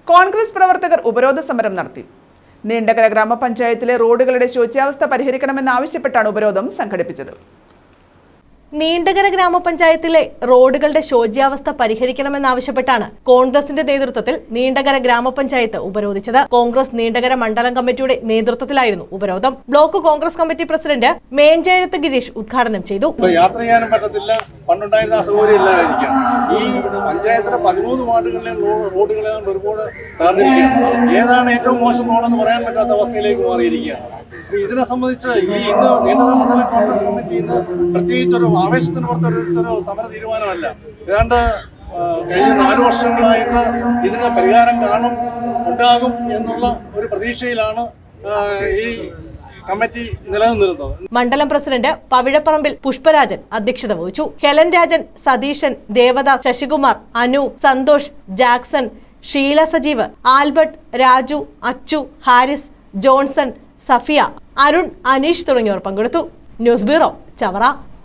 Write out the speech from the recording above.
കോൺഗ്രസ് പ്രവർത്തകർ ഉപരോധ സമരം നടത്തി. നീണ്ടകര ഗ്രാമപഞ്ചായത്തിലെ റോഡുകളുടെ ശോച്യാവസ്ഥ പരിഹരിക്കണമെന്നാവശ്യപ്പെട്ടാണ് ഉപരോധം സംഘടിപ്പിച്ചത്. നീണ്ടകര ഗ്രാമപഞ്ചായത്തിലെ റോഡുകളുടെ ശോച്യാവസ്ഥ പരിഹരിക്കണമെന്നാവശ്യപ്പെട്ടാണ് കോൺഗ്രസിന്റെ നേതൃത്വത്തിൽ നീണ്ടകര ഗ്രാമപഞ്ചായത്ത് ഉപരോധിച്ചത്. കോൺഗ്രസ് നീണ്ടകര മണ്ഡലം കമ്മിറ്റിയുടെ നേതൃത്വത്തിലായിരുന്നു ഉപരോധം. Block Congress committee president Menchezhath Girish ഉദ്ഘാടനം ചെയ്തു. യാത്ര ചെയ്യാനും പറ്റത്തില്ല, പണ്ടുണ്ടായിരുന്ന അസൗകര്യം ഇല്ലാതിരിക്കാം. ഈ പഞ്ചായത്തിലെ 13 വാർഡുകളിലെയും റോഡുകളെ ഒരുപാട് തകർന്നിരിക്കുകയാണ്. ഏതാണ് ഏറ്റവും മോശം റോഡെന്ന് പറയാൻ പറ്റാത്ത അവസ്ഥയിലേക്ക് മാറിയിരിക്കുകയാണ്. ഇതിനെ സംബന്ധിച്ച് ഇന്ന് നീണ്ടകര മണ്ഡലം കോൺഗ്രസ് കമ്മിറ്റി ഇന്ന് പ്രത്യേകിച്ചൊരു ആവേശത്തിന് പുറത്തൊരു സമര തീരുമാനമല്ല. ഏതാണ്ട് കഴിഞ്ഞ 4 വർഷങ്ങളായിട്ട് ഇതിന് പരിഹാരം ഉണ്ടാകും എന്നുള്ള ഒരു പ്രതീക്ഷയിലാണ് ഈ കമ്മിറ്റി നിലനിന്നിരുന്നത്. മണ്ഡലം പ്രസിഡന്റ് പവിഴപ്പറമ്പിൽ പുഷ്പരാജൻ അധ്യക്ഷത വഹിച്ചു. Helen Rajan, Satheesan, Devadas, Sasikumar, Anu, Santhosh, Jackson, Sheela Sajeev, Albert, Raju, Achu, Haris, Johnson, Safiya, Arun, Aneesh തുടങ്ങിയവർ പങ്കെടുത്തു. News bureau, Chavara.